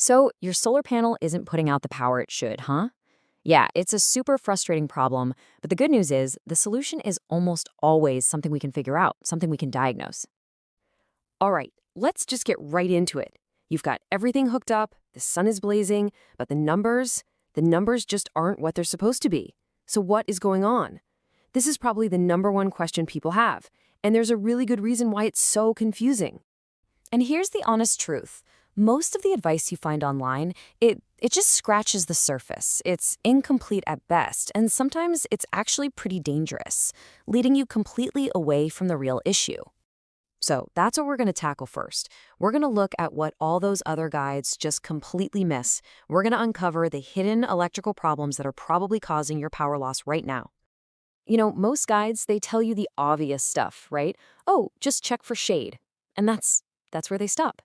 So, your solar panel isn't putting out the power it should, huh? Yeah, it's a super frustrating problem, but the good news is the solution is almost always something we can figure out, something we can diagnose. All right, let's just get right into it. You've got everything hooked up, the sun is blazing, but the numbers just aren't what they're supposed to be. So what is going on? This is probably the number one question people have, and there's a really good reason why it's so confusing. And here's the honest truth. Most of the advice you find online, it just scratches the surface. It's incomplete at best, and sometimes it's actually pretty dangerous, leading you completely away from the real issue. So that's what we're going to tackle first. We're going to look at what all those other guides just completely miss. We're going to uncover the hidden electrical problems that are probably causing your power loss right now. Most guides, they tell you the obvious stuff, right? Oh, just check for shade. And that's where they stop.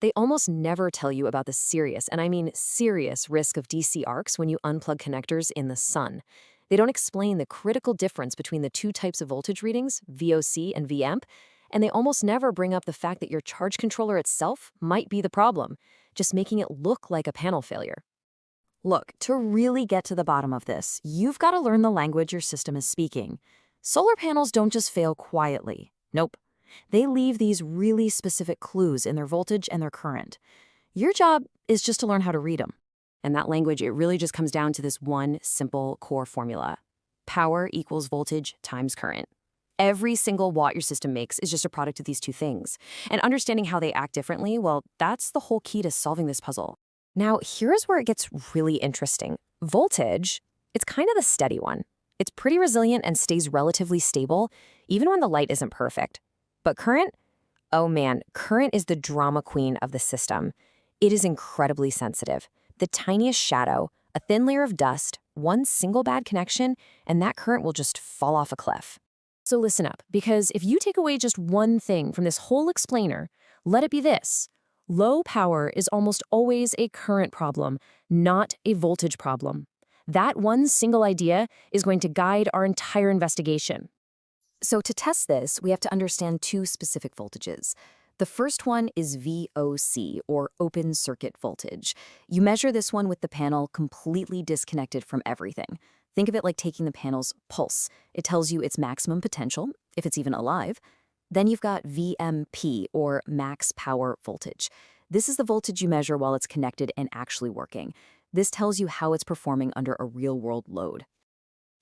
They almost never tell you about the serious, and I mean serious, risk of DC arcs when you unplug connectors in the sun. They don't explain the critical difference between the two types of voltage readings, VOC and Vamp, and they almost never bring up the fact that your charge controller itself might be the problem, just making it look like a panel failure. Look, to really get to the bottom of this, you've got to learn the language your system is speaking. Solar panels don't just fail quietly. Nope. They leave these really specific clues in their voltage and their current. Your job is just to learn how to read them. And that language, it really just comes down to this one simple core formula. Power equals voltage times current. Every single watt your system makes is just a product of these two things. And understanding how they act differently, well, that's the whole key to solving this puzzle. Now, here's where it gets really interesting. Voltage, it's kind of the steady one. It's pretty resilient and stays relatively stable, even when the light isn't perfect. But current? Oh man, current is the drama queen of the system. It is incredibly sensitive. The tiniest shadow, a thin layer of dust, one single bad connection, and that current will just fall off a cliff. So listen up, because if you take away just one thing from this whole explainer, let it be this. Low power is almost always a current problem, not a voltage problem. That one single idea is going to guide our entire investigation. So to test this, we have to understand two specific voltages. The first one is VOC, or open circuit voltage. You measure this one with the panel completely disconnected from everything. Think of it like taking the panel's pulse. It tells you its maximum potential, if it's even alive. Then you've got VMP, or max power voltage. This is the voltage you measure while it's connected and actually working. This tells you how it's performing under a real-world load.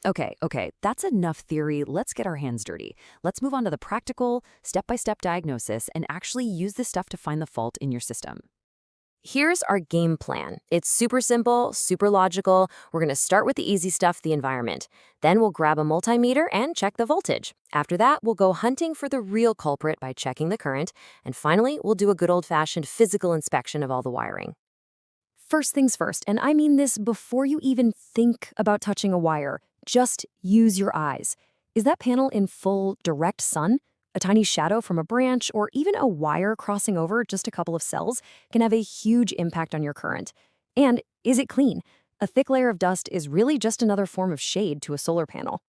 Okay, that's enough theory. Let's get our hands dirty. Let's move on to the practical, step-by-step diagnosis and actually use this stuff to find the fault in your system. Here's our game plan. It's super simple, super logical. We're going to start with the easy stuff, the environment. Then we'll grab a multimeter and check the voltage. After that, we'll go hunting for the real culprit by checking the current. And finally, we'll do a good old-fashioned physical inspection of all the wiring. First things first, and I mean this before you even think about touching a wire. Just use your eyes. Is that panel in full direct sun? A tiny shadow from a branch or even a wire crossing over just a couple of cells can have a huge impact on your current. And is it clean? A thick layer of dust is really just another form of shade to a solar panel.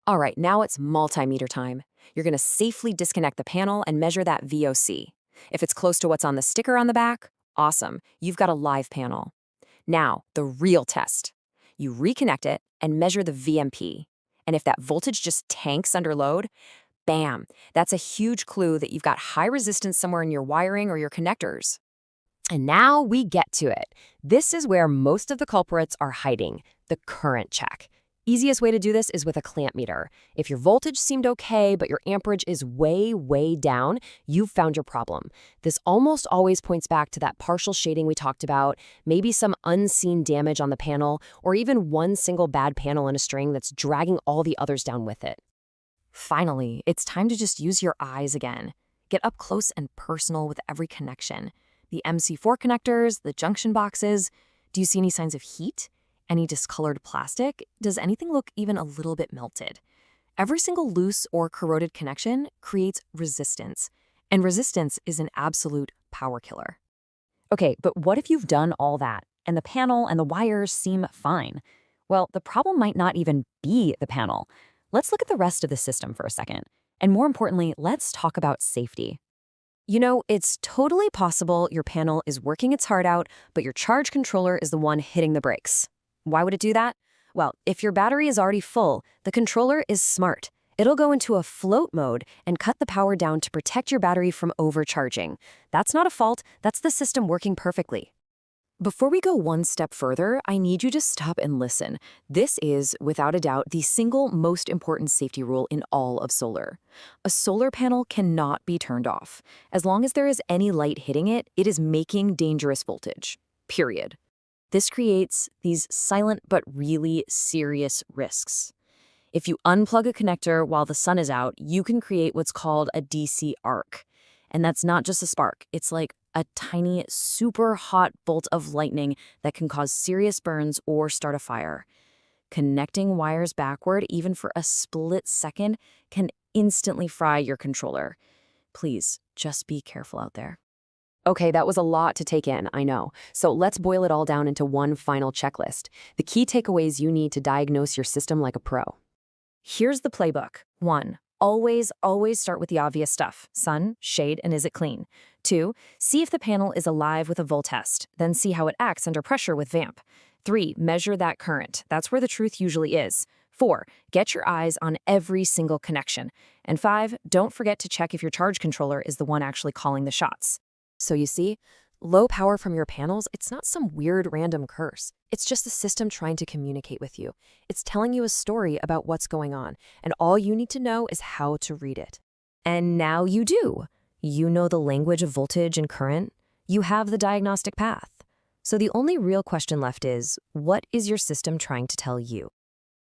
All right, now it's multimeter time. You're going to safely disconnect the panel and measure that VOC. If it's close to what's on the sticker on the back, awesome, you've got a live panel. Now, the real test. You reconnect it and measure the VMP. And if that voltage just tanks under load, bam, that's a huge clue that you've got high resistance somewhere in your wiring or your connectors. And now we get to it. This is where most of the culprits are hiding, the current check. Easiest way to do this is with a clamp meter. If your voltage seemed okay, but your amperage is way down, you've found your problem. This almost always points back to that partial shading we talked about, maybe some unseen damage on the panel, or even one single bad panel in a string that's dragging all the others down with it. Finally, it's time to just use your eyes again. Get up close and personal with every connection. The MC4 connectors, the junction boxes. Do you see any signs of heat? Any discolored plastic? Does anything look even a little bit melted? Every single loose or corroded connection creates resistance, and resistance is an absolute power killer. Okay, but what if you've done all that, and the panel and the wires seem fine? Well, the problem might not even be the panel. Let's look at the rest of the system for a second. And more importantly, let's talk about safety. You know, it's totally possible your panel is working its heart out, but your charge controller is the one hitting the brakes. Why would it do that? Well, if your battery is already full, the controller is smart. It'll go into a float mode and cut the power down to protect your battery from overcharging. That's not a fault, that's the system working perfectly. Before we go one step further, I need you to stop and listen. This is, without a doubt, the single most important safety rule in all of solar. A solar panel cannot be turned off. As long as there is any light hitting it, it is making dangerous voltage. Period. This creates these silent but really serious risks. If you unplug a connector while the sun is out, you can create what's called a DC arc. And that's not just a spark, it's like a tiny, super hot bolt of lightning that can cause serious burns or start a fire. Connecting wires backward, even for a split second, can instantly fry your controller. Please, just be careful out there. Okay, that was a lot to take in, I know. So let's boil it all down into one final checklist. The key takeaways you need to diagnose your system like a pro. Here's the playbook. 1. Always start with the obvious stuff. Sun, shade, and is it clean? 2. See if the panel is alive with a volt test. Then see how it acts under pressure with VAMP. 3. Measure that current. That's where the truth usually is. 4. Get your eyes on every single connection. And 5. Don't forget to check if your charge controller is the one actually calling the shots. So you see, low power from your panels, it's not some weird random curse. It's just the system trying to communicate with you. It's telling you a story about what's going on, and all you need to know is how to read it. And now you do. You know the language of voltage and current. You have the diagnostic path. So the only real question left is, what is your system trying to tell you?